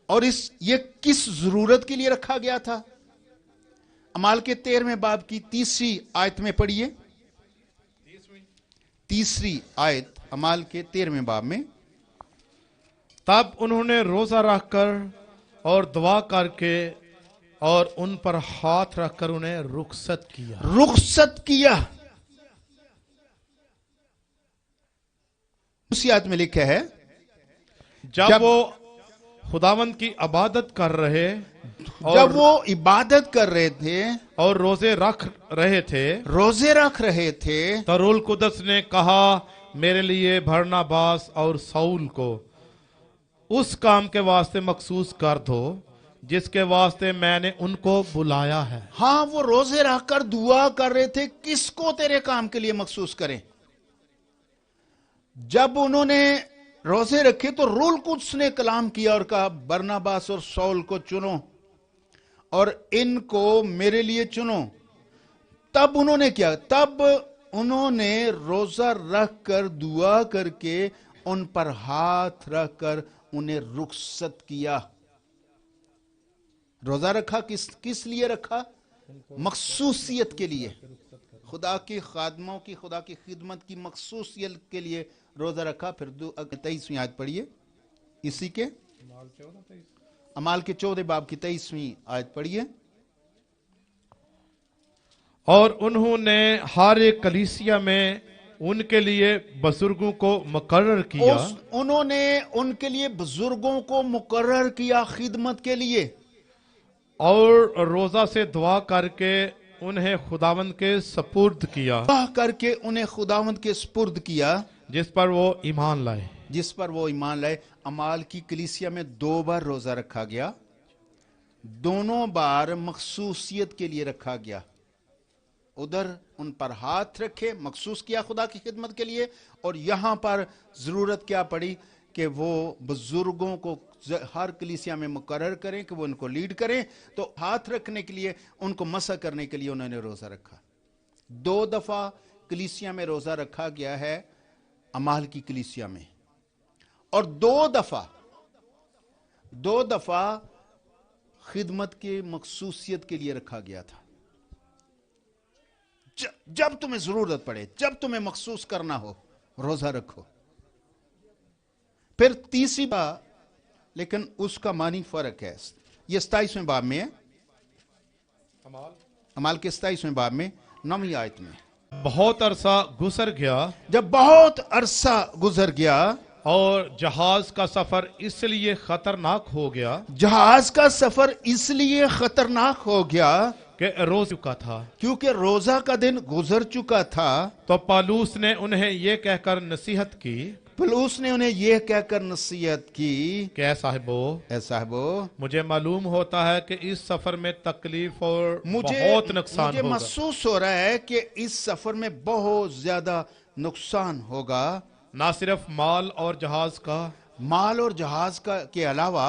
और ये किस जरूरत के लिए रखा गया था? अमाल के 13वें बाब की 3री आयत में पढ़िए। 3री आयत अमाल के 13वें बाब में। तब उन्होंने रोजा रखकर और दुआ करके और उन पर हाथ रखकर उन्हें रुखसत किया। रुखसत किया। उसी आयत में लिखा है, जब वो खुदावंद की इबादत कर रहे जब वो इबादत कर रहे थे और रोजे रख रहे थे, तो रूल कुदस ने कहा मेरे लिए बरनबास और शाऊल को उस काम के वास्ते मखसूस कर दो जिसके वास्ते मैंने उनको बुलाया है। हाँ, वो रोजे रखकर दुआ कर रहे थे, किसको तेरे काम के लिए मखसूस करें। जब उन्होंने रोजे रखे तो रूल कुद्स ने कलाम किया और कहा बरनबास और शाऊल को चुनो और इनको मेरे लिए चुनो। तब उन्होंने क्या? तब उन्होंने रोजा रखकर दुआ करके उन पर हाथ रखकर उन्हें रुखसत किया। रोजा रखा किस लिए रखा? मखसूसियत के लिए, खुदा की खादमों की, खुदा की खिदमत की मखसूसियत के लिए रोजा रखा। फिर 23वीं आयत पढ़िए, इसी के अमाल के 14 बाब की 23वीं आयत पढ़िए। और उन्होंने हर एक कलीसिया में उनके लिए बुजुर्गों को मुकर्रर किया। उन्होंने उनके लिए बुजुर्गों को मुकर्रर किया खिदमत के लिए, और रोजा से दुआ करके उन्हें खुदावंद के सपुर्द किया। दुआ करके उन्हें खुदावंद के सपुर्द किया, जिस पर वो ईमान लाए। अमाल की कलीसिया में 2 बार रोजा रखा गया। دونوں بار مخصوصیت کے لیے رکھا گیا. ادھر ان پر ہاتھ رکھے، مخصوص کیا خدا کی خدمت کے لیے، اور یہاں پر ضرورت کیا پڑی کہ وہ بزرگوں کو ہر کلیسیا میں مقرر کریں کہ وہ ان کو لیڈ کریں. تو ہاتھ رکھنے کے لیے، ان کو مسح کرنے کے لیے انہوں نے روزہ رکھا. 2 دفعہ کلیسیا میں روزہ رکھا گیا ہے، اعمال کی کلیسیا میں، اور 2 دفعہ خدمت کی مخصوصیت کے لیے رکھا گیا تھا. جب تمہیں ضرورت پڑے، جب تمہیں مخصوص کرنا ہو، روزہ رکھو. پھر تیسری بات، لیکن اس کا معنی فرق ہے. یہ 27ویں باب میں ہے، اعمال کے 27ویں باب میں 9ویں آیت میں. بہت عرصہ گزر گیا جب بہت عرصہ گزر گیا اور جہاز کا سفر اس لیے خطرناک ہو گیا جہاز کا سفر اس لیے خطرناک ہو گیا کہ روز چکا تھا، کیونکہ روزہ کا دن گزر چکا تھا. تو پالوس نے انہیں یہ کہہ کر نصیحت کی پلوس نے انہیں یہ کہہ کر نصیحت کی کہ اے صاحبو، اے صاحبو، مجھے معلوم ہوتا ہے کہ اس سفر میں تکلیف اور مجھے بہت نقصان ہوگا. محسوس ہو رہا ہے کہ اس سفر میں بہت زیادہ نقصان ہوگا. نہ صرف مال اور جہاز کا، مال اور جہاز کا کے علاوہ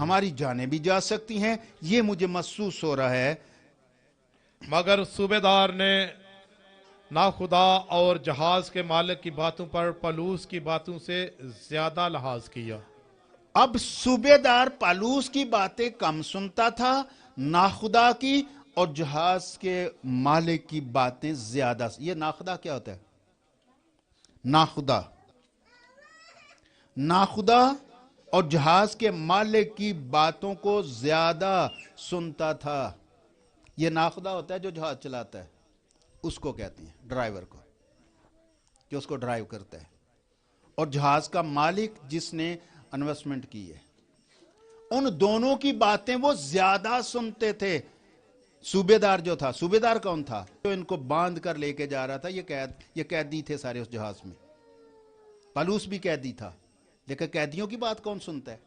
ہماری جانیں بھی جا سکتی ہیں، یہ مجھے محسوس ہو رہا ہے. مگر صوبیدار نے نہ خدا اور جہاز کے مالک کی باتوں پر پالوس کی باتوں سے زیادہ لحاظ کیا. اب صوبیدار پالوس کی باتیں کم سنتا تھا، ناخدا کی اور جہاز کے مالک کی باتیں زیادہ. یہ ناخدا کیا ہوتا ہے؟ ناخدا اور جہاز کے مالک کی باتوں کو زیادہ سنتا تھا. یہ ناخدا ہوتا ہے جو جہاز چلاتا ہے، اس کو کہتے ہیں ڈرائیور کو، جو اس کو ڈرائیو کرتا ہے. اور جہاز کا مالک جس نے انویسٹمنٹ کی ہے. ان دونوں کی باتیں وہ زیادہ سنتے تھے. صوبیدار جو تھا، صوبیدار کون تھا؟ جو ان کو باندھ کر لے کے جا رہا تھا. یہ قیدی تھے سارے اس جہاز میں. پالوس بھی قیدی تھا، لیکن قیدیوں کی بات کون سنتا ہے؟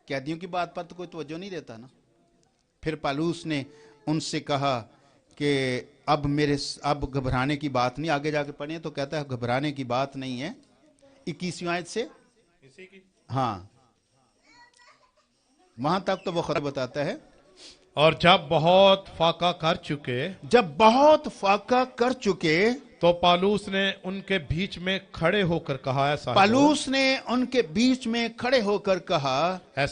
قیدیوں کی بات پر تو کوئی توجہ نہیں دیتا نا. پھر پالوس نے ان سے کہا کہ اب گھبرانے کی بات نہیں. آگے جا کے پڑھیں تو کہتا ہے گھبرانے کی بات نہیں ہے. 21ویں آیت سے، ہاں وہاں تک تو وہ خبر بتاتا ہے. اور جب بہت فاقہ کر چکے تو پالوس نے ان کے بیچ میں کھڑے ہو کر کہا، اے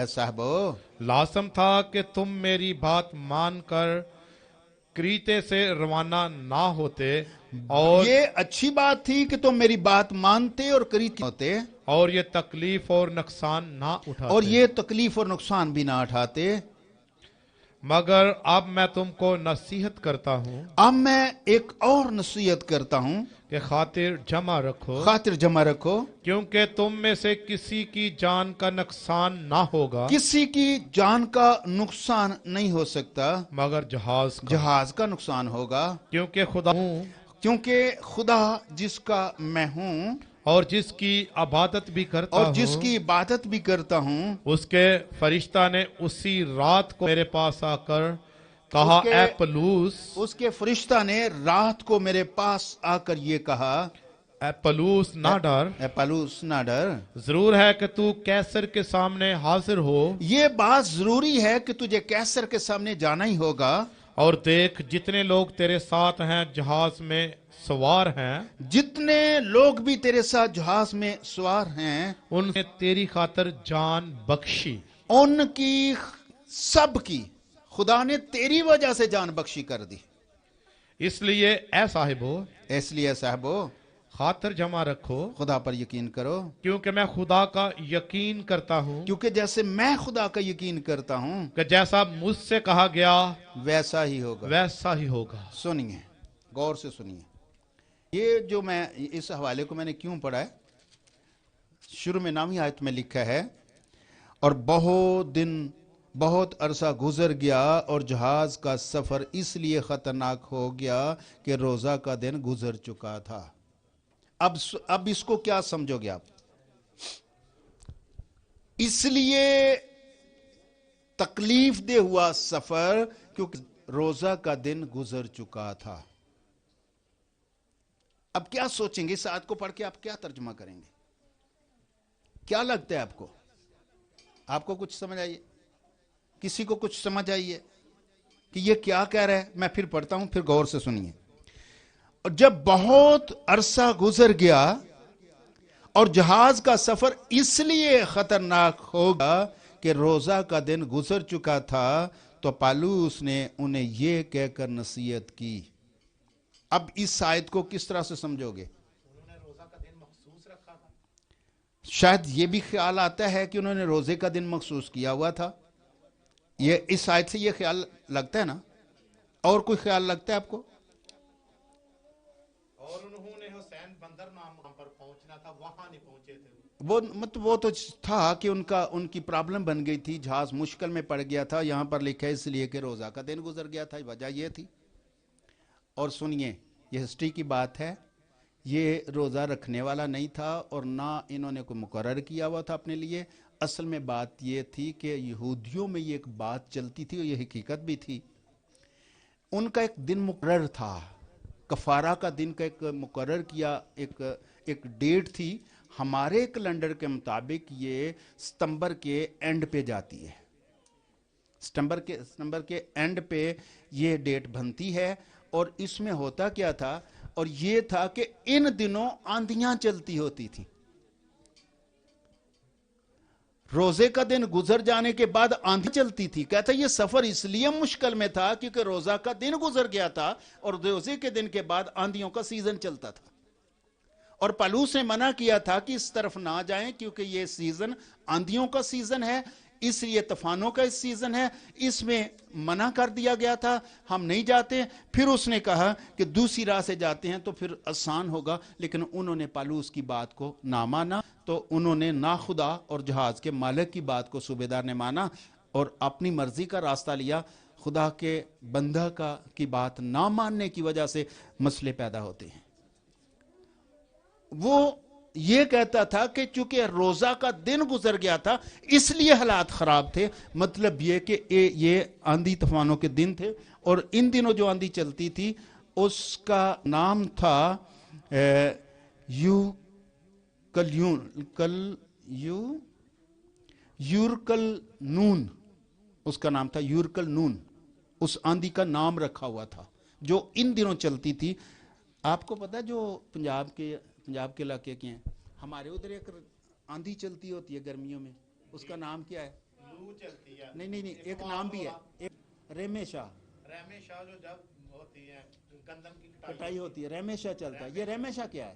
صاحبو، لازم تھا کہ تم میری بات مان کر کریتے سے روانہ نہ ہوتے، اور یہ اچھی بات تھی کہ تم میری بات مانتے اور کریتے ہوتے، اور یہ تکلیف اور نقصان نہ اٹھاتے، اور یہ تکلیف اور نقصان بھی نہ اٹھاتے. مگر اب میں تم کو نصیحت کرتا ہوں، اب میں ایک اور نصیحت کرتا ہوں کہ خاطر جمع رکھو، کیونکہ تم میں سے کسی کی جان کا نقصان نہ ہوگا، کسی کی جان کا نقصان نہیں ہو سکتا، مگر جہاز کا نقصان ہوگا. کیونکہ خدا جس کا میں ہوں اور جس کی عبادت بھی کرتا ہوں، اس کے فرشتہ نے اسی رات کو میرے پاس آ کر کہا، اے پلوس، اس کے فرشتہ نے رات کو میرے پاس آ کر یہ کہا، اے پلوس نہ ڈر، ضرور ہے کہ تو کیسر کے سامنے حاضر ہو، یہ بات ضروری ہے کہ تجھے کیسر کے سامنے جانا ہی ہوگا. اور دیکھ جتنے لوگ تیرے ساتھ ہیں جہاز میں سوار ہیں، جتنے لوگ بھی تیرے ساتھ جہاز میں سوار ہیں، ان نے تیری خاطر جان بخشی، ان کی سب کی خدا نے تیری وجہ سے جان بخشی کر دی. اس لیے اے صاحبو، خاطر جمع رکھو، خدا پر یقین کرو، کیونکہ میں خدا کا یقین کرتا ہوں، کیونکہ جیسے میں خدا کا یقین کرتا ہوں کہ جیسا مجھ سے کہا گیا ویسا ہی ہوگا. سنیے، غور سے سنیے. یہ جو میں اس حوالے کو میں نے کیوں پڑھا ہے، شروع میں 9ویں آیت میں لکھا ہے، اور بہت عرصہ گزر گیا اور جہاز کا سفر اس لیے خطرناک ہو گیا کہ روزہ کا دن گزر چکا تھا. اب اس کو کیا سمجھو گے آپ؟ اس لیے تکلیف دہ ہوا سفر، کیونکہ روزہ کا دن گزر چکا تھا۔ اب کیا سوچیں گے اس آیت کو پڑھ کے؟ آپ کیا ترجمہ کریں گے؟ کیا لگتا ہے آپ کو؟ آپ کو کچھ سمجھ آئیے؟ کسی کو کچھ سمجھ آئیے کہ یہ کیا کہہ رہا ہے؟ میں پھر پڑھتا ہوں، پھر غور سے سنیے۔ اور جب بہت عرصہ گزر گیا اور جہاز کا سفر اس لیے خطرناک ہوگا کہ روزہ کا دن گزر چکا تھا، تو پالوس نے انہیں یہ کہہ کر نصیحت کی۔ اب اس آیت کو کس طرح سے سمجھو گے؟ انہوں نے روزہ کا دن مخصوص رکھا تھا۔ شاید یہ بھی خیال آتا ہے کہ انہوں نے روزے کا دن مخصوص کیا ہوا تھا۔ یہ اس آیت سے یہ خیال لگتا ہے نا؟ اور کوئی خیال لگتا ہے آپ کو؟ اور انہوں نے حسین بندر نام پر پہنچنا تھا، وہاں نہیں پہنچے تھے۔ وہ تو تھا کہ ان کی پرابلم بن گئی تھی، جہاز مشکل میں پڑ گیا تھا۔ یہاں پر لکھا ہے اس لیے کہ روزہ کا دن گزر گیا تھا، وجہ یہ تھی۔ اور سنیے، یہ ہسٹری کی بات ہے، یہ روزہ رکھنے والا نہیں تھا اور نہ انہوں نے کوئی مقرر کیا ہوا تھا اپنے لیے۔ اصل میں بات یہ تھی کہ یہودیوں میں یہ ایک بات چلتی تھی اور یہ حقیقت بھی تھی۔ ان کا ایک دن مقرر تھا، کفارہ کا دن کا ایک مقرر کیا ایک ڈیٹ تھی۔ ہمارے کیلنڈر کے مطابق یہ ستمبر کے اینڈ پہ جاتی ہے، ستمبر کے اینڈ پہ یہ ڈیٹ بنتی ہے۔ اور اس میں ہوتا کیا تھا؟ اور یہ تھا کہ ان دنوں آندھیاں چلتی ہوتی تھی۔ روزے کا دن گزر جانے کے بعد آندھی چلتی تھی۔ کہتا یہ سفر اس لیے مشکل میں تھا کیونکہ روزہ کا دن گزر گیا تھا اور روزے کے دن کے بعد آندھیوں کا سیزن چلتا تھا۔ اور پالوس نے منع کیا تھا کہ اس طرف نہ جائیں کیونکہ یہ سیزن آندھیوں کا سیزن ہے، اس لیے طوفانوں کا سیزن ہے، اس میں منع کر دیا گیا تھا، ہم نہیں جاتے۔ پھر اس نے کہا کہ دوسری راہ سے جاتے ہیں تو پھر آسان ہوگا، لیکن انہوں نے پالوس کی بات کو نہ مانا، تو انہوں نے نہ خدا اور جہاز کے مالک کی بات کو صوبیدار نے مانا اور اپنی مرضی کا راستہ لیا۔ خدا کے بندہ کی بات نہ ماننے کی وجہ سے مسئلے پیدا ہوتے ہیں۔ وہ یہ کہتا تھا کہ چونکہ روزہ کا دن گزر گیا تھا اس لیے حالات خراب تھے، مطلب یہ کہ یہ آندھی طوفانوں کے دن تھے، اور ان دنوں جو آندھی چلتی تھی اس کا نام تھا یورکل نون، اس کا نام تھا یورکل نون، اس آندھی کا نام رکھا ہوا تھا جو ان دنوں چلتی تھی۔ آپ کو پتا جو پنجاب کے علاقے کے ہیں، ہمارے ادھر ایک آندھی چلتی ہوتی ہے گرمیوں میں، اس کا نام کیا ہے؟ لو چلتی ہے۔ نہیں، ایک نام بھی ہے، ایک ریمیشا جو جب ہوتی ہے گندم کی کٹائی ہوتی ہے، ریمیشا چلتا ہے۔ یہ ریمیشا کیا ہے؟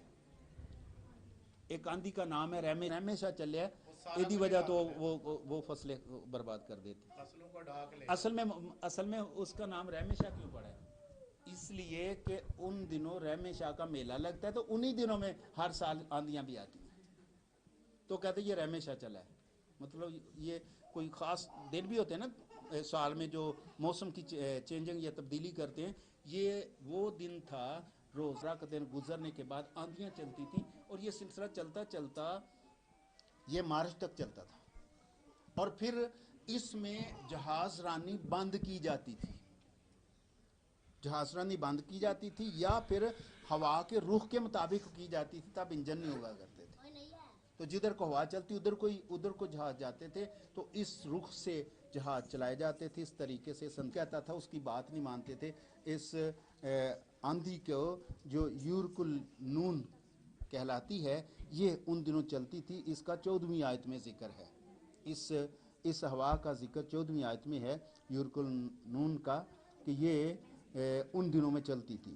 ایک آندھی کا نام ہے ریمیشا چلے ہے، ایدی وجہ تو وہ فصلیں برباد کر دیتی۔ فصلوں کو ڈھاک لے۔ اصل میں اس کا نام ریمیشا کیوں پڑا ہے؟ اس لیے کہ ان دنوں ریمیشا کا میلہ لگتا ہے، تو انہی دنوں میں ہر سال آندھیاں بھی آتی ہیں، تو کہتے ہیں یہ ریمیشا چلا ہے۔ مطلب یہ کوئی خاص دن بھی ہوتے ہیں نا سال میں جو موسم کی چینجنگ یا تبدیلی کرتے ہیں، یہ وہ دن تھا۔ روزہ کا دن گزرنے کے بعد آندھیاں چلتی تھیں اور یہ سلسلہ چلتا چلتا یہ مارچ تک چلتا تھا، اور پھر اس میں جہاز رانی بند کی جاتی تھی، جہاز رانی بند کی جاتی تھی یا پھر ہوا کے رخ کے مطابق کی جاتی تھی، تب انجن نہیں ہوا کرتے تھے، تو جدھر کو ہوا چلتی ادھر کو جہاز جاتے تھے، تو اس رخ سے جہاز چلائے جاتے تھے۔ اس طریقے سے سن کہتا تھا، اس کی بات نہیں مانتے تھے۔ اس آندھی کو جو یورکل نون کہلاتی ہے، یہ ان دنوں چلتی تھی۔ اس کا 14ویں آیت میں ذکر ہے، اس ہوا کا ذکر 14ویں آیت میں ہے یورکل نون کا، کہ یہ ان دنوں میں چلتی تھی۔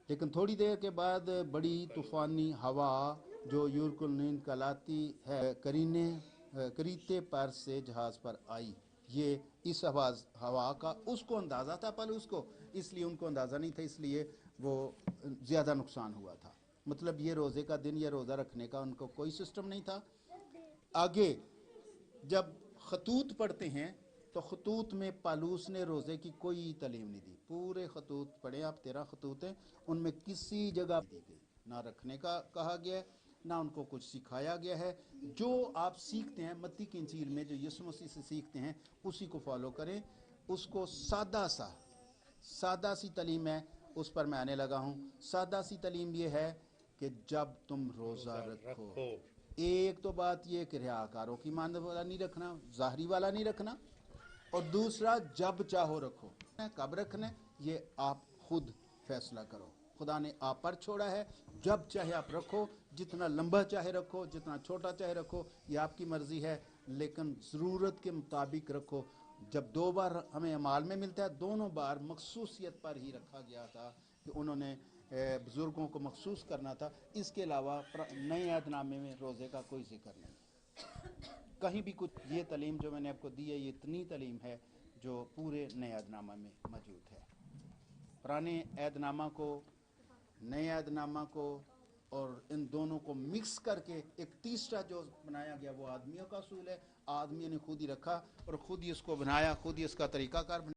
لیکن تھوڑی دیر کے بعد بڑی طوفانی ہوا جو یورکل نون کہلاتی ہے کریتے پر سے جہاز پر آئی۔ یہ اس ہوا کا اس کو اندازہ تھا پہلے اس کو، اس لیے ان کو اندازہ نہیں تھا، اس لیے وہ زیادہ نقصان ہوا تھا۔ مطلب یہ روزے کا دن یا روزہ رکھنے کا ان کو کوئی سسٹم نہیں تھا۔ آگے جب خطوط پڑھتے ہیں تو خطوط میں پالوس نے روزے کی کوئی تعلیم نہیں دی۔ پورے خطوط پڑھیں آپ، 13 خطوط ہیں، ان میں کسی جگہ دی گئی نہ رکھنے کا کہا گیا ہے ना उनको कुछ सिखाया गया है। जो आप सीखते हैं मत्ती की इंजील में, जो यीशु मसीह से सीखते हैं, उसी को फॉलो करें। उसको सादा सी तालीम है, उस पर मैं आने लगा हूँ। सादा सी तालीम ये है कि जब तुम रोज़ा रखो, एक तो बात ये कि रियाकारों की मानद वाला नहीं रखना, ज़ाहरी वाला नहीं रखना, और दूसरा जब चाहो रखो। कब रखना है ये आप खुद फैसला करो। खुदा ने आप पर छोड़ा है, जब चाहे आप रखो, जितना लंबा चाहे रखो, जितना छोटा चाहे रखो, ये आपकी मर्जी है, लेकिन ज़रूरत के मुताबिक रखो। जब 2 बार हमें अमाल में मिलता है, दोनों बार मखसूसियत पर ही रखा गया था कि उन्होंने बुज़ुर्गों को मखसूस करना था। इसके अलावा नए अहदनामे में रोज़े का कोई जिक्र नहीं कहीं भी। कुछ ये तालीम जो मैंने आपको दी है, ये इतनी तालीम है जो पूरे नए अहदनामा में मौजूद है। पुराने अहदनामा को, नए अहदनामा को और इन दोनों को मिक्स करके एक तीसरा जो बनाया गया वो आदमियों का असूल है। आदमियों ने खुद ही रखा और खुद ही इसको बनाया, खुद ही इसका तरीकाकार बनाया।